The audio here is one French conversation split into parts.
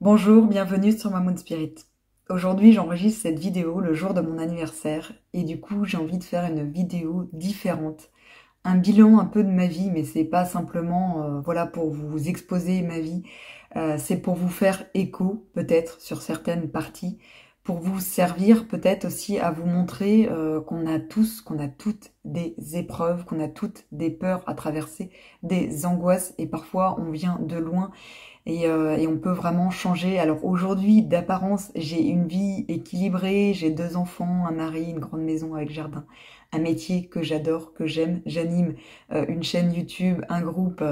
Bonjour, bienvenue sur ma Moon Spirit. Aujourd'hui, j'enregistre cette vidéo le jour de mon anniversaire et du coup, j'ai envie de faire une vidéo différente. Un bilan un peu de ma vie, mais c'est pas simplement voilà pour vous exposer ma vie, c'est pour vous faire écho peut-être sur certaines parties, pour vous servir peut-être aussi à vous montrer qu'on a tous, qu'on a toutes des épreuves, qu'on a toutes des peurs à traverser, des angoisses et parfois on vient de loin et on peut vraiment changer. Alors aujourd'hui, d'apparence, j'ai une vie équilibrée, j'ai 2 enfants, un mari, une grande maison avec jardin, un métier que j'adore, que j'aime, j'anime une chaîne YouTube, un groupe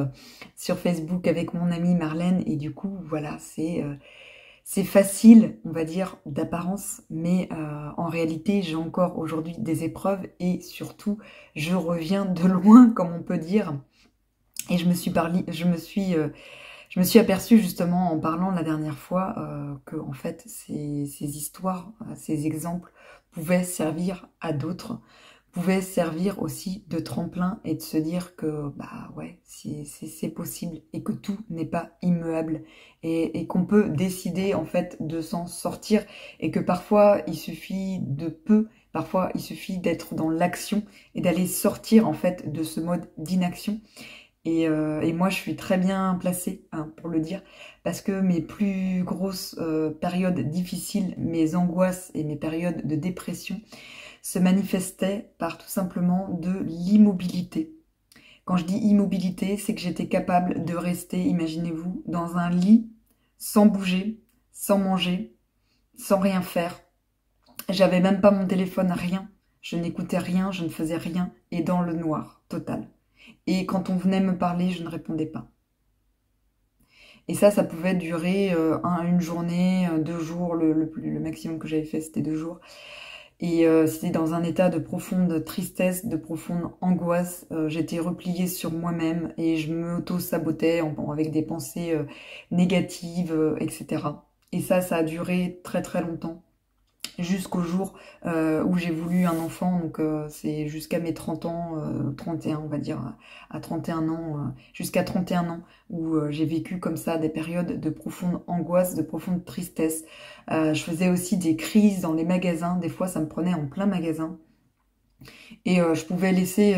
sur Facebook avec mon amie Marlène et du coup, voilà, c'est facile, on va dire, d'apparence, mais en réalité, j'ai encore aujourd'hui des épreuves et surtout, je reviens de loin, comme on peut dire. Et je me suis aperçue justement en parlant la dernière fois que en fait ces histoires, ces exemples pouvaient servir à d'autres, pouvaient servir aussi de tremplin et de se dire que bah ouais c'est possible et que tout n'est pas immuable et qu'on peut décider en fait de s'en sortir et que parfois il suffit de peu, parfois il suffit d'être dans l'action et d'aller sortir en fait de ce mode d'inaction. Et moi, je suis très bien placée hein, pour le dire, parce que mes plus grosses périodes difficiles, mes angoisses et mes périodes de dépression se manifestaient par tout simplement de l'immobilité. Quand je dis immobilité, c'est que j'étais capable de rester, imaginez-vous, dans un lit, sans bouger, sans manger, sans rien faire. J'avais même pas mon téléphone, rien. Je n'écoutais rien, je ne faisais rien, et dans le noir total. Et quand on venait me parler, je ne répondais pas. Et ça pouvait durer une journée, 2 jours, le maximum que j'avais fait c'était 2 jours. Et c'était dans un état de profonde tristesse, de profonde angoisse. J'étais repliée sur moi-même et je m'auto-sabotais avec des pensées négatives, etc. Et ça a duré très très longtemps jusqu'au jour où j'ai voulu un enfant, donc c'est jusqu'à mes 30 ans, 31 on va dire, à 31 ans, jusqu'à 31 ans, où j'ai vécu comme ça des périodes de profonde angoisse, de profonde tristesse. Je faisais aussi des crises dans les magasins, des fois ça me prenait en plein magasin. Et je pouvais laisser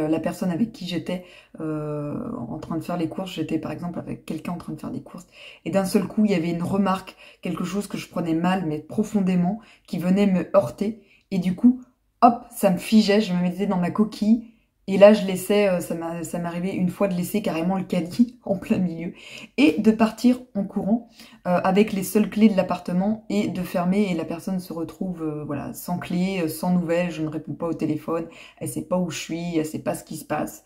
la personne avec qui j'étais en train de faire les courses. J'étais par exemple avec quelqu'un en train de faire des courses. Et d'un seul coup, il y avait une remarque, quelque chose que je prenais mal, mais profondément, qui venait me heurter. Et du coup, hop, ça me figeait, je me mettais dans ma coquille. Et là, je laissais, ça m'est arrivé une fois de laisser carrément le caddie en plein milieu et de partir en courant avec les seules clés de l'appartement et de fermer et la personne se retrouve voilà sans clé, sans nouvelles, je ne réponds pas au téléphone, elle sait pas où je suis, elle sait pas ce qui se passe.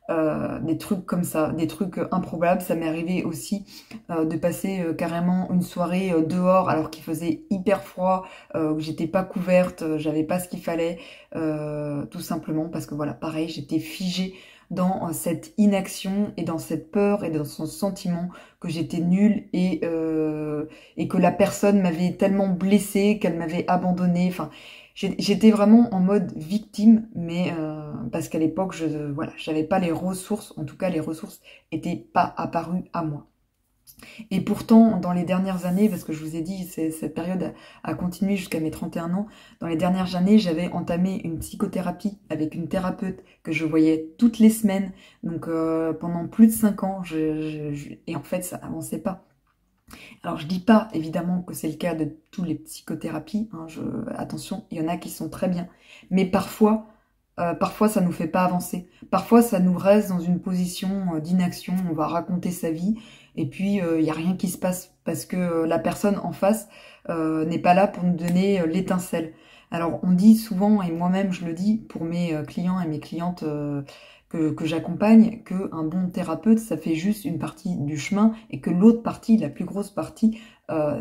Des trucs comme ça, des trucs improbables. Ça m'est arrivé aussi de passer carrément une soirée dehors alors qu'il faisait hyper froid, où j'étais pas couverte, j'avais pas ce qu'il fallait, tout simplement parce que voilà, pareil, j'étais figée dans cette inaction et dans cette peur et dans ce sentiment que j'étais nulle et que la personne m'avait tellement blessée, qu'elle m'avait abandonnée. Enfin, j'étais vraiment en mode victime, mais parce qu'à l'époque, voilà, j'avais pas les ressources, en tout cas les ressources étaient pas apparues à moi. Et pourtant, dans les dernières années, parce que je vous ai dit, cette période a continué jusqu'à mes 31 ans, dans les dernières années, j'avais entamé une psychothérapie avec une thérapeute que je voyais toutes les semaines, donc pendant plus de 5 ans, et en fait, ça n'avançait pas. Alors je dis pas évidemment que c'est le cas de toutes les psychothérapies, hein, attention, il y en a qui sont très bien, mais parfois ça nous fait pas avancer, parfois ça nous reste dans une position d'inaction, on va raconter sa vie et puis il y a rien qui se passe parce que la personne en face n'est pas là pour nous donner l'étincelle. Alors on dit souvent, et moi-même je le dis pour mes clients et mes clientes que j'accompagne, qu'un bon thérapeute, ça fait juste une partie du chemin et que l'autre partie, la plus grosse partie,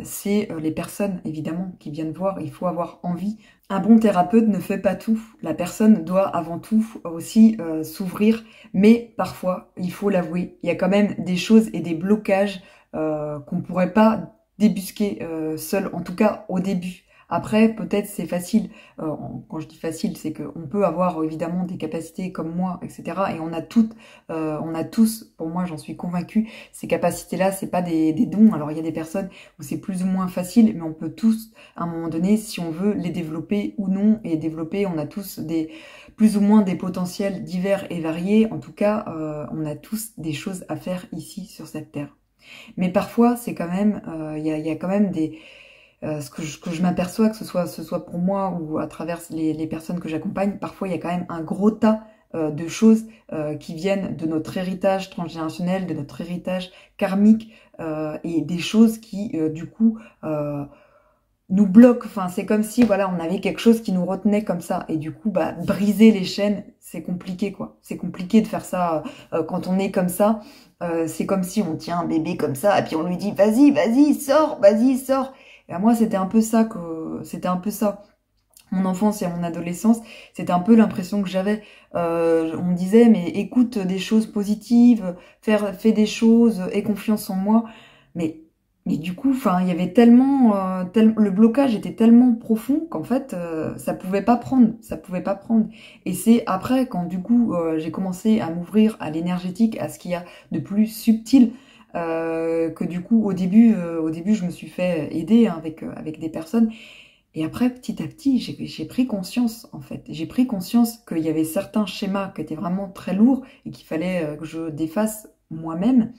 c'est les personnes, évidemment, qui viennent voir. Il faut avoir envie. Un bon thérapeute ne fait pas tout. La personne doit avant tout aussi s'ouvrir, mais parfois, il faut l'avouer, il y a quand même des choses et des blocages qu'on ne pourrait pas débusquer seul, en tout cas au début. Après, peut-être c'est facile, quand je dis facile, c'est qu'on peut avoir évidemment des capacités comme moi, etc. Et on a tous, pour moi j'en suis convaincue, ces capacités-là, c'est pas des dons. Alors il y a des personnes où c'est plus ou moins facile, mais on peut tous, à un moment donné, si on veut, les développer ou non. Et développer, on a tous plus ou moins des potentiels divers et variés. En tout cas, on a tous des choses à faire ici sur cette terre. Mais parfois, c'est quand même, il y a quand même ce que je m'aperçois, que ce soit pour moi ou à travers les personnes que j'accompagne, parfois il y a quand même un gros tas de choses qui viennent de notre héritage transgénérationnel, de notre héritage karmique, et des choses qui, du coup, nous bloquent. Enfin, c'est comme si, voilà, on avait quelque chose qui nous retenait comme ça. Et du coup, bah, briser les chaînes, c'est compliqué, quoi. C'est compliqué de faire ça quand on est comme ça. C'est comme si on tient un bébé comme ça, et puis on lui dit, vas-y, vas-y, sors, vas-y, sors. Et à moi, c'était un peu ça. Mon enfance et mon adolescence, c'était un peu l'impression que j'avais. On me disait, mais écoute des choses positives, fais des choses, aie confiance en moi. Mais, mais du coup, enfin, il y avait tellement, le blocage était tellement profond qu'en fait, ça pouvait pas prendre, ça pouvait pas prendre. Et c'est après, quand du coup, j'ai commencé à m'ouvrir à l'énergétique, à ce qu'il y a de plus subtil, que du coup, au début, je me suis fait aider hein, avec des personnes. Et après, petit à petit, j'ai pris conscience, en fait. J'ai pris conscience qu'il y avait certains schémas qui étaient vraiment très lourds et qu'il fallait que je défasse moi-même.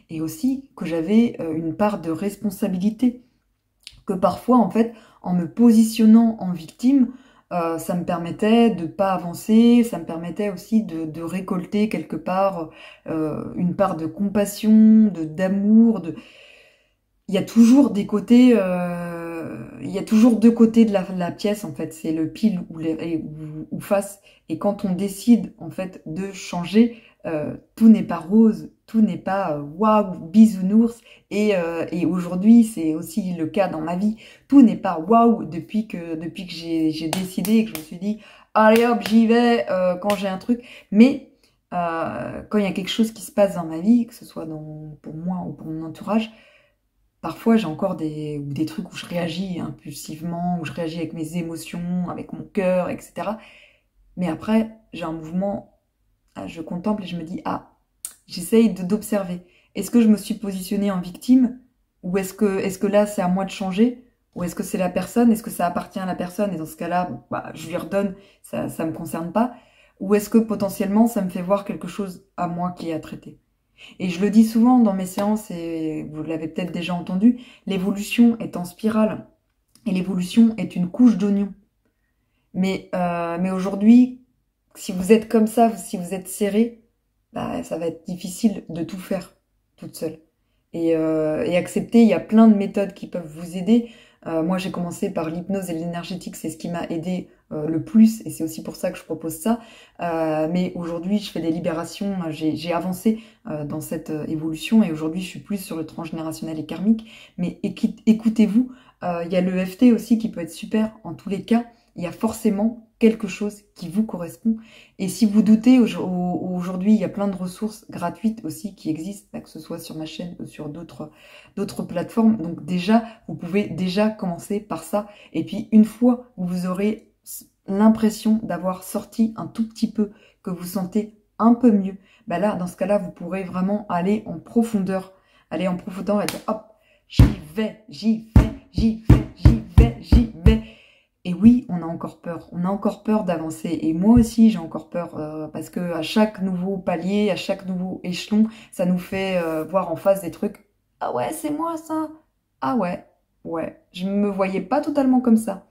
Et aussi que j'avais une part de responsabilité. Que parfois, en fait, en me positionnant en victime, ça me permettait de pas avancer, ça me permettait aussi de récolter quelque part une part de compassion, d'amour, il y a toujours des côtés, il y a toujours deux côtés de la pièce en fait. C'est le pile ou face. Et quand on décide en fait de changer, tout n'est pas rose, tout n'est pas waouh bisounours. Et aujourd'hui, c'est aussi le cas dans ma vie. Tout n'est pas waouh depuis que j'ai décidé et que je me suis dit allez hop j'y vais quand j'ai un truc. Mais quand il y a quelque chose qui se passe dans ma vie, que ce soit pour moi ou pour mon entourage. Parfois, j'ai encore des trucs où je réagis impulsivement, où je réagis avec mes émotions, avec mon cœur, etc. Mais après, j'ai un mouvement, je contemple et je me dis, ah, j'essaye d'observer. Est-ce que je me suis positionnée en victime? Ou est-ce que là, c'est à moi de changer? Ou est-ce que c'est la personne? Est-ce que ça appartient à la personne? Et dans ce cas-là, bah, je lui redonne, ça me concerne pas. Ou est-ce que potentiellement, ça me fait voir quelque chose à moi qui est à traiter? Et je le dis souvent dans mes séances, et vous l'avez peut-être déjà entendu, l'évolution est en spirale. Et l'évolution est une couche d'oignon. Mais aujourd'hui, si vous êtes comme ça, si vous êtes serré, bah, ça va être difficile de tout faire toute seule. Et accepter, il y a plein de méthodes qui peuvent vous aider. Moi, j'ai commencé par l'hypnose et l'énergétique, c'est ce qui m'a aidé le plus, et c'est aussi pour ça que je propose ça. Mais aujourd'hui, je fais des libérations, j'ai avancé dans cette évolution, et aujourd'hui, je suis plus sur le transgénérationnel et karmique. Mais écoutez-vous, il y a l'EFT aussi qui peut être super. En tous les cas, il y a forcément quelque chose qui vous correspond. Et si vous doutez, aujourd'hui, il y a plein de ressources gratuites aussi qui existent, que ce soit sur ma chaîne ou sur d'autres plateformes. Donc déjà, vous pouvez déjà commencer par ça. Et puis, une fois que vous aurez l'impression d'avoir sorti un tout petit peu, que vous sentez un peu mieux, bah là, dans ce cas-là, vous pourrez vraiment aller en profondeur et dire, hop, j'y vais, j'y vais, j'y vais, j'y vais, j'y vais. Et oui, on a encore peur d'avancer. Et moi aussi, j'ai encore peur parce que à chaque nouveau palier, à chaque nouveau échelon, ça nous fait voir en face des trucs. Ah ouais, c'est moi ça. Ah ouais, ouais. Je me voyais pas totalement comme ça.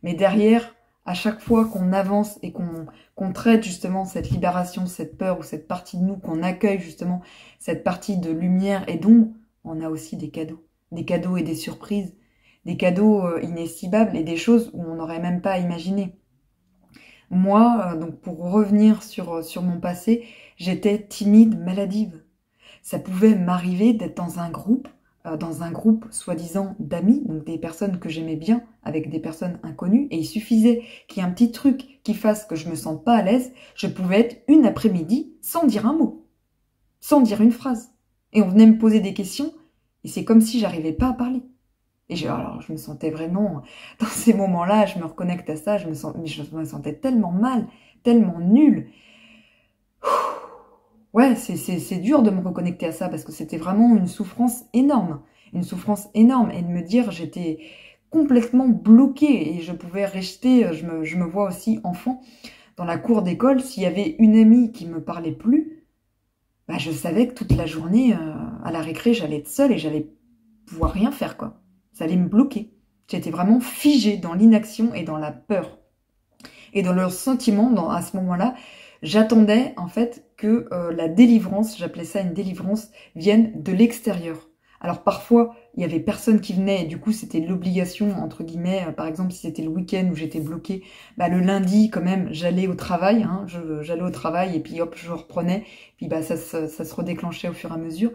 Mais derrière, à chaque fois qu'on avance et qu'on traite justement cette libération, cette peur ou cette partie de nous, qu'on accueille justement cette partie de lumière et d'ombre, on a aussi des cadeaux et des surprises. Des cadeaux inestimables et des choses où on n'aurait même pas imaginé. Moi, donc pour revenir sur mon passé, j'étais timide, maladive. Ça pouvait m'arriver d'être dans un groupe soi-disant d'amis, donc des personnes que j'aimais bien, avec des personnes inconnues, et il suffisait qu'il y ait un petit truc qui fasse que je me sente pas à l'aise, je pouvais être une après-midi sans dire un mot, sans dire une phrase. Et on venait me poser des questions, et c'est comme si j'arrivais pas à parler. Et alors, je me sentais vraiment, dans ces moments-là, je me reconnecte à ça, mais je me sentais tellement mal, tellement nulle. Ouais, c'est dur de me reconnecter à ça parce que c'était vraiment une souffrance énorme. Une souffrance énorme. Et de me dire, j'étais complètement bloquée et je pouvais rester, je me vois aussi enfant, dans la cour d'école, s'il y avait une amie qui me parlait plus, bah, je savais que toute la journée, à la récré, j'allais être seule et j'allais pouvoir rien faire, quoi. Ça allait me bloquer. J'étais vraiment figée dans l'inaction et dans la peur. Et dans leurs sentiments, à ce moment-là, j'attendais en fait que la délivrance, j'appelais ça une délivrance, vienne de l'extérieur. Alors parfois, il y avait personne qui venait, et du coup c'était l'obligation, entre guillemets, par exemple si c'était le week-end où j'étais bloquée, bah, le lundi quand même, j'allais au travail, hein, j'allais au travail et puis hop, je reprenais, puis bah, ça se redéclenchait au fur et à mesure.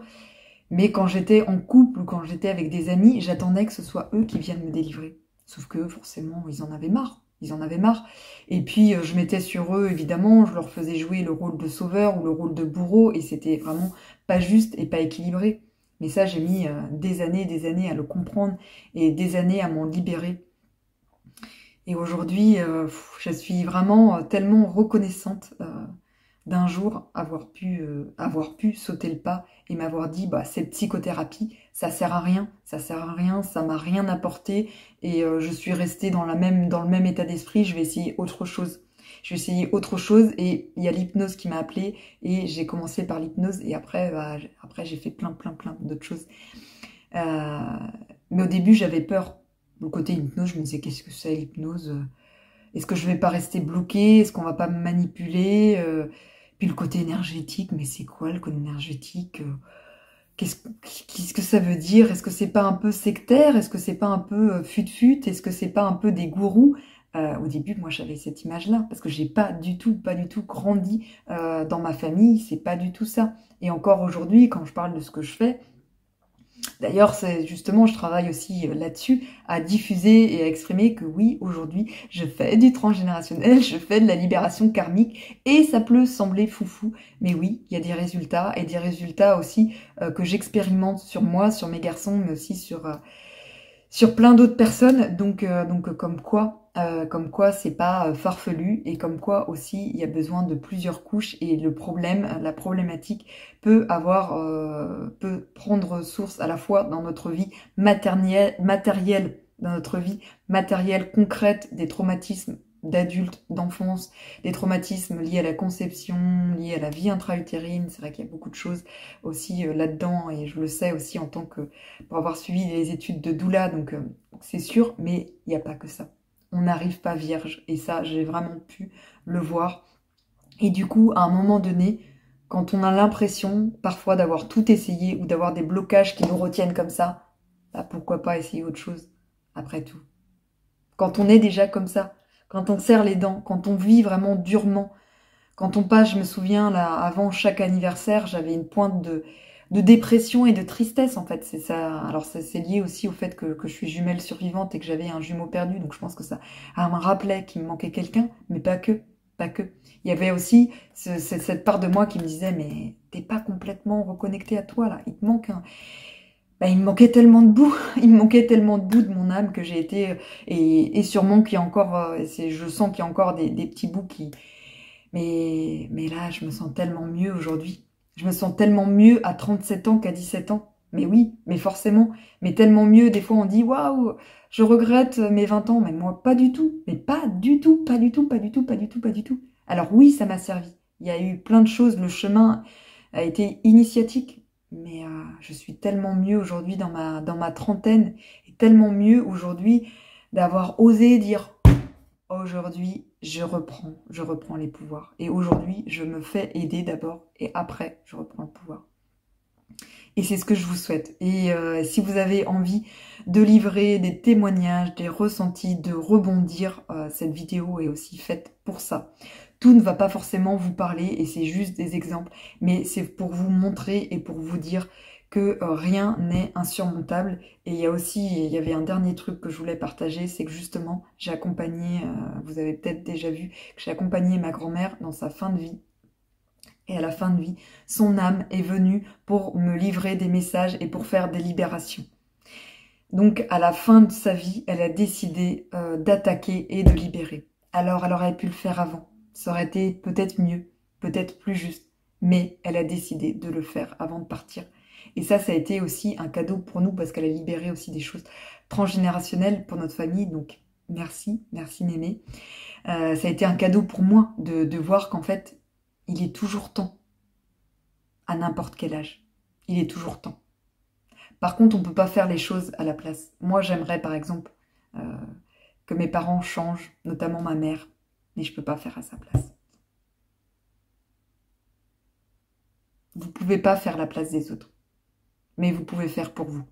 Mais quand j'étais en couple ou quand j'étais avec des amis, j'attendais que ce soit eux qui viennent me délivrer. Sauf que forcément, ils en avaient marre. Ils en avaient marre. Et puis, je mettais sur eux, évidemment, je leur faisais jouer le rôle de sauveur ou le rôle de bourreau, et c'était vraiment pas juste et pas équilibré. Mais ça, j'ai mis des années à le comprendre et des années à m'en libérer. Et aujourd'hui, je suis vraiment tellement reconnaissante d'un jour avoir pu sauter le pas et m'avoir dit, bah, cette psychothérapie, ça sert à rien, ça m'a rien apporté et je suis restée dans le même état d'esprit, je vais essayer autre chose. Je vais essayer autre chose et il y a l'hypnose qui m'a appelée et j'ai commencé par l'hypnose et après, bah, après j'ai fait plein d'autres choses. Euh, mais au début, j'avais peur. Le côté hypnose, je me disais, qu'est-ce que c'est l'hypnose? Est-ce que je vais pas rester bloquée? Est-ce qu'on va pas me manipuler? Puis le côté énergétique, mais c'est quoi le côté énergétique? Qu'est-ce que ça veut dire? Est-ce que c'est pas un peu sectaire? Est-ce que c'est pas un peu fut-fut? Est-ce que c'est pas un peu des gourous? Au début, moi, j'avais cette image-là, parce que j'ai pas du tout grandi dans ma famille, c'est pas du tout ça. Et encore aujourd'hui, quand je parle de ce que je fais, d'ailleurs, c'est justement, je travaille aussi là-dessus, à diffuser et à exprimer que oui, aujourd'hui, je fais du transgénérationnel, je fais de la libération karmique, et ça peut sembler foufou, mais oui, il y a des résultats, et des résultats aussi que j'expérimente sur moi, sur mes garçons, mais aussi sur plein d'autres personnes, donc comme quoi c'est pas farfelu et comme quoi aussi il y a besoin de plusieurs couches et le problème, la problématique peut prendre source à la fois dans notre vie matérielle, dans notre vie matérielle concrète, des traumatismes d'adultes, d'enfance, des traumatismes liés à la conception, liés à la vie intra-utérine. C'est vrai qu'il y a beaucoup de choses aussi là-dedans et je le sais aussi en tant que pour avoir suivi les études de doula, donc c'est sûr, mais il n'y a pas que ça. On n'arrive pas vierge, et ça, j'ai vraiment pu le voir. Et du coup, à un moment donné, quand on a l'impression, parfois, d'avoir tout essayé, ou d'avoir des blocages qui nous retiennent comme ça, bah, pourquoi pas essayer autre chose, après tout. Quand on est déjà comme ça, quand on serre les dents, quand on vit vraiment durement, quand on passe, je me souviens, là, avant chaque anniversaire, j'avais une pointe de dépression et de tristesse, en fait. C'est ça. Alors, ça, c'est lié aussi au fait que je suis jumelle survivante et que j'avais un jumeau perdu. Donc, je pense que ça me rappelait qu'il me manquait quelqu'un, mais pas que. Pas que. Il y avait aussi cette part de moi qui me disait, mais t'es pas complètement reconnecté à toi, là. Il te manque un... Bah, il me manquait tellement de bout, il me manquait tellement de bout de mon âme que j'ai été, et sûrement qu'il y a encore, je sens qu'il y a encore des petits bouts qui, mais là, je me sens tellement mieux aujourd'hui. Je me sens tellement mieux à 37 ans qu'à 17 ans. Mais oui, mais forcément. Mais tellement mieux, des fois on dit, waouh, je regrette mes 20 ans. Mais moi, pas du tout. Mais pas du tout, pas du tout, pas du tout, pas du tout, pas du tout. Alors oui, ça m'a servi. Il y a eu plein de choses. Le chemin a été initiatique. Mais je suis tellement mieux aujourd'hui dans ma trentaine. Et tellement mieux aujourd'hui d'avoir osé dire aujourd'hui, je reprends les pouvoirs. Et aujourd'hui, je me fais aider d'abord et après, je reprends le pouvoir. Et c'est ce que je vous souhaite. Et si vous avez envie de livrer des témoignages, des ressentis, de rebondir, cette vidéo est aussi faite pour ça. Tout ne va pas forcément vous parler et c'est juste des exemples, mais c'est pour vous montrer et pour vous dire que rien n'est insurmontable. Et il y avait un dernier truc que je voulais partager, c'est que justement, j'ai accompagné, vous avez peut-être déjà vu, que j'ai accompagné ma grand-mère dans sa fin de vie. Et à la fin de vie, son âme est venue pour me livrer des messages et pour faire des libérations. Donc, à la fin de sa vie, elle a décidé d'attaquer et de libérer. Alors, elle aurait pu le faire avant. Ça aurait été peut-être mieux, peut-être plus juste. Mais elle a décidé de le faire avant de partir. Et ça a été aussi un cadeau pour nous parce qu'elle a libéré aussi des choses transgénérationnelles pour notre famille. Donc, merci Mémé. Ça a été un cadeau pour moi de voir qu'en fait, il est toujours temps, à n'importe quel âge. Il est toujours temps. Par contre, on ne peut pas faire les choses à la place. Moi, j'aimerais par exemple que mes parents changent, notamment ma mère, mais je ne peux pas faire à sa place. Vous ne pouvez pas faire la place des autres, mais vous pouvez faire pour vous.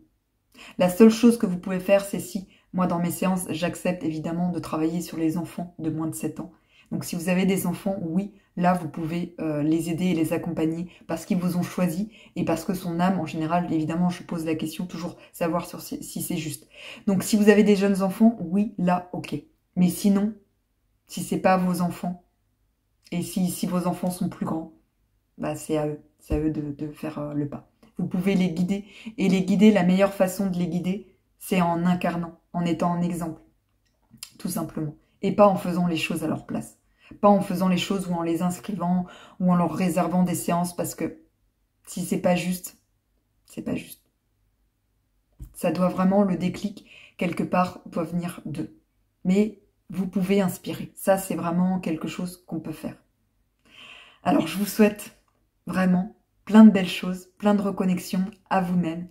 La seule chose que vous pouvez faire, c'est si, moi dans mes séances, j'accepte évidemment de travailler sur les enfants de moins de 7 ans. Donc si vous avez des enfants, oui, là vous pouvez les aider et les accompagner parce qu'ils vous ont choisi et parce que son âme, en général, évidemment, je pose la question, toujours savoir si c'est juste. Donc si vous avez des jeunes enfants, oui, là, ok. Mais sinon, si c'est pas vos enfants et si vos enfants sont plus grands, bah c'est à eux de faire le pas. Vous pouvez les guider. Et les guider, la meilleure façon de les guider, c'est en incarnant, en étant un exemple, tout simplement. Et pas en faisant les choses à leur place. Pas en faisant les choses ou en les inscrivant ou en leur réservant des séances parce que si c'est pas juste, c'est pas juste. Ça doit vraiment, le déclic, quelque part, doit venir d'eux. Mais vous pouvez inspirer. Ça, c'est vraiment quelque chose qu'on peut faire. Alors, je vous souhaite vraiment plein de belles choses, plein de reconnexions à vous-même.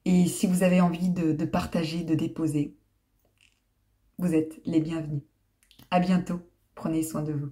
Et si vous avez envie de partager, de déposer, vous êtes les bienvenus. À bientôt. Prenez soin de vous.